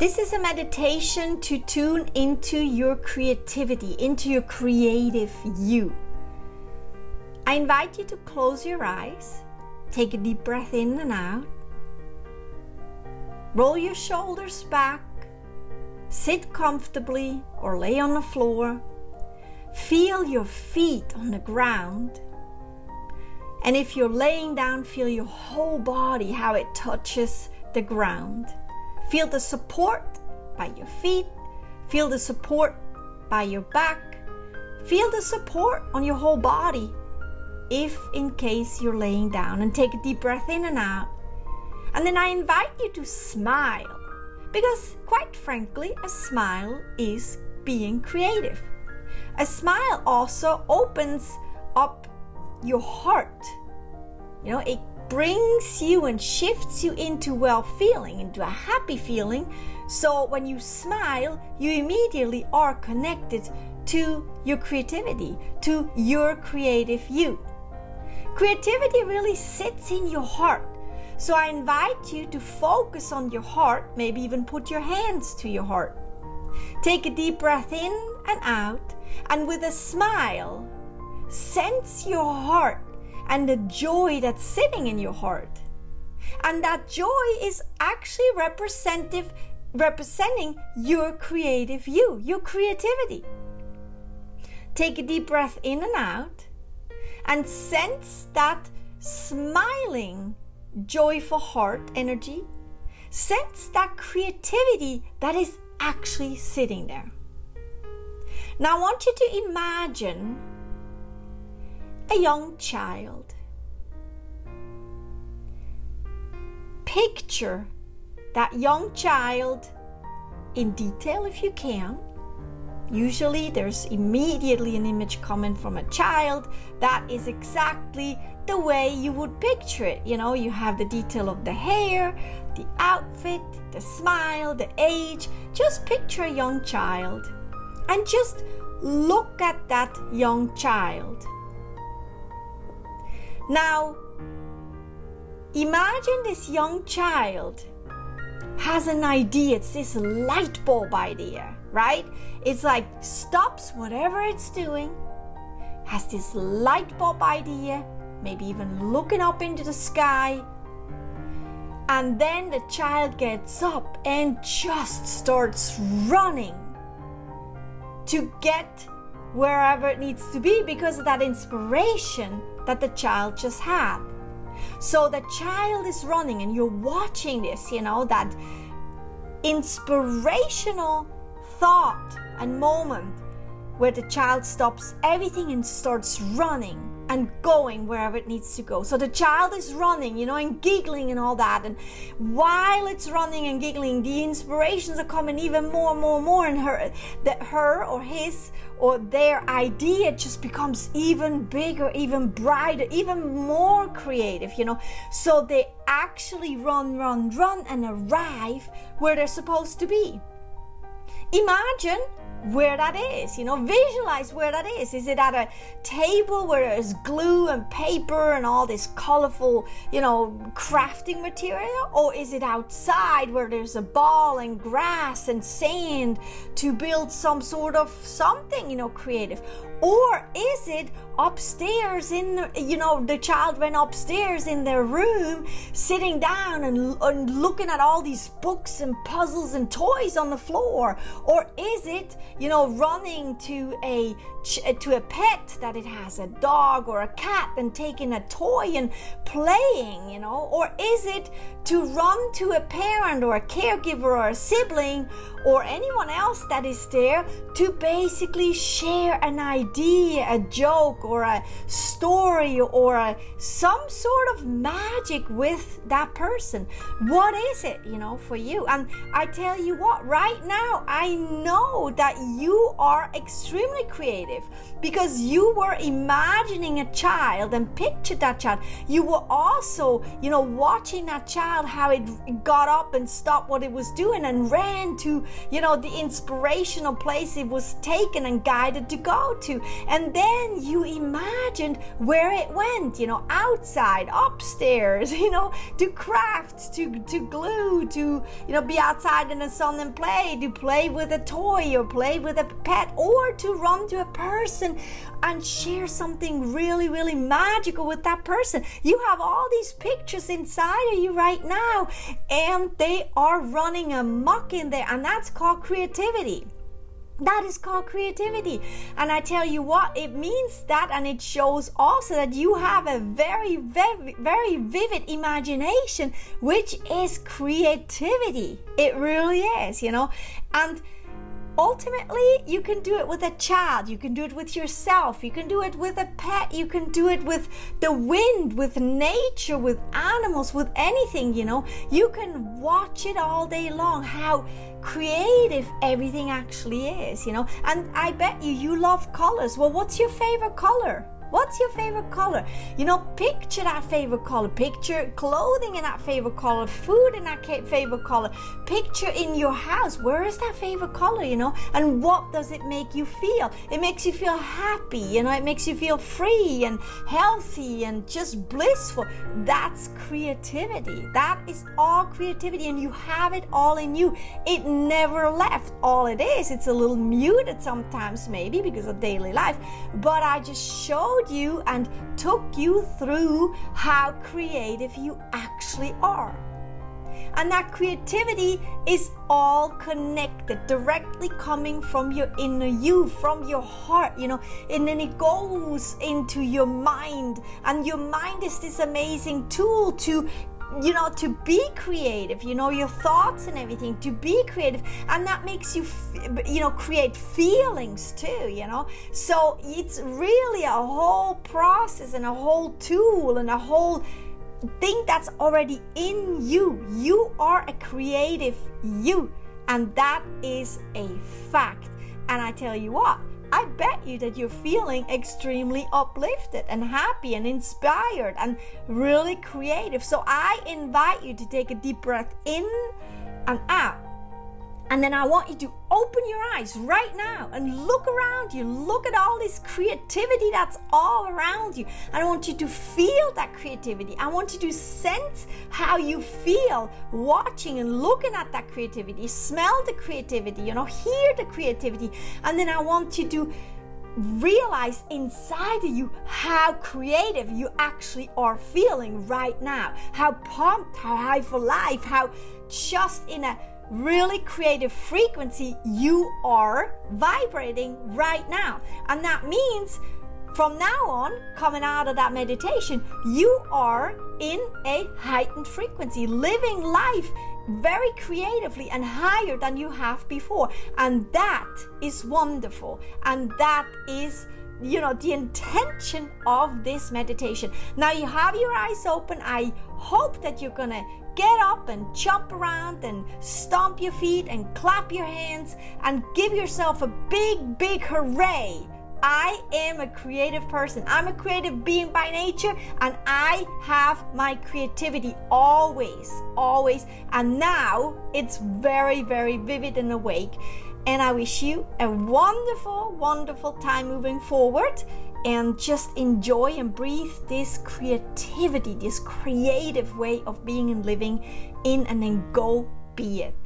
This is a meditation to tune into your creativity, into your creative you. I invite you to close your eyes, take a deep breath in and out, roll your shoulders back, sit comfortably or lay on the floor, feel your feet on the ground, and if you're laying down, feel your whole body, how it touches the ground. Feel the support by your feet, feel the support by your back, feel the support on your whole body if in case you're laying down, and take a deep breath in and out. And then I invite you to smile, because quite frankly, a smile is being creative. A smile also opens up your heart. It brings you and shifts you into well-feeling, into a happy feeling. So when you smile, you immediately are connected to your creativity, to your creative you. Creativity really sits in your heart. So I invite you to focus on your heart, maybe even put your hands to your heart. Take a deep breath in and out, and with a smile, sense your heart and the joy that's sitting in your heart. And that joy is actually representing your creative you, your creativity. Take a deep breath in and out and sense that smiling, joyful heart energy. Sense that creativity that is actually sitting there. Now I want you to imagine a young child. Picture that young child in detail if you can. Usually there's immediately an image coming from a child that is exactly the way you would picture it. You have the detail of the hair, the outfit, the smile, the age. Just picture a young child and just look at that young child. Now, imagine this young child has an idea. It's this light bulb idea, right? It's like stops whatever it's doing, has this light bulb idea, maybe even looking up into the sky. And then the child gets up and just starts running to get wherever it needs to be because of that inspiration that the child just had. So the child is running and you're watching this, that inspirational thought and moment where the child stops everything and starts running and going wherever it needs to go. So the child is running, and giggling and all that. And while it's running and giggling, the inspirations are coming even more, and her or his or their idea just becomes even bigger, even brighter, even more creative, So they actually run and arrive where they're supposed to be. Imagine where that is, visualize where that is. Is it at a table where there's glue and paper and all this colorful, crafting material? Or is it outside where there's a ball and grass and sand to build some sort of something, creative? Or is it upstairs the child went upstairs in their room, sitting down and looking at all these books and puzzles and toys on the floor? Or is it, running to a pet that it has, a dog or a cat, and taking a toy and playing, Or is it to run to a parent or a caregiver or a sibling or anyone else that is there to basically share an idea, a joke or a story or some sort of magic with that person? What is it, for you? And I tell you what, right now, I know that you are extremely creative because you were imagining a child and pictured that child. You were also, watching that child child, how it got up and stopped what it was doing and ran to, the inspirational place it was taken and guided to go to. And then you imagined where it went, outside, upstairs, to craft, to glue, to, be outside in the sun and play, to play with a toy or play with a pet, or to run to a person and share something really, really magical with that person. You have all these pictures inside of you right now, and they are running amok in there, and that's called creativity. That is called creativity. And I tell you what, it means that, and it shows also that you have a very, very, very vivid imagination, which is creativity. It really is, and ultimately, you can do it with a child, you can do it with yourself, you can do it with a pet, you can do it with the wind, with nature, with animals, with anything, You can watch it all day long, how creative everything actually is, And I bet you love colors. Well, what's your favorite color? What's your favorite color? Picture that favorite color. Picture clothing in that favorite color, food in that favorite color. Picture in your house, where is that favorite color, And what does it make you feel? It makes you feel happy, it makes you feel free and healthy and just blissful. That's creativity. That is all creativity, and you have it all in you. It never left. All it is, it's a little muted sometimes, maybe because of daily life, but I just showed you and took you through how creative you actually are. And that creativity is all connected, directly coming from your inner you, from your heart, and then it goes into your mind, and your mind is this amazing tool to be creative, your thoughts and everything, to be creative. And that makes you, create feelings too, So it's really a whole process and a whole tool and a whole thing that's already in you. You are a creative you, and that is a fact. And I tell you what, I bet you that you're feeling extremely uplifted and happy and inspired and really creative. So I invite you to take a deep breath in and out. And then I want you to open your eyes right now and look around you. Look at all this creativity that's all around you. And I want you to feel that creativity. I want you to sense how you feel watching and looking at that creativity. Smell the creativity, hear the creativity. And then I want you to realize inside of you how creative you actually are feeling right now. How pumped, how high for life, how just in a really creative frequency you are vibrating right now. And that means from now on, coming out of that meditation, you are in a heightened frequency, living life very creatively and higher than you have before. And that is wonderful. And that is the intention of this meditation. Now you have your eyes open. I hope that you're gonna get up and jump around and stomp your feet and clap your hands and give yourself a big, big hooray. I am a creative person. I'm a creative being by nature, and I have my creativity always. And now it's very, very vivid and awake. And I wish you a wonderful, wonderful time moving forward. And just enjoy and breathe this creativity, this creative way of being and living in, and then go be it.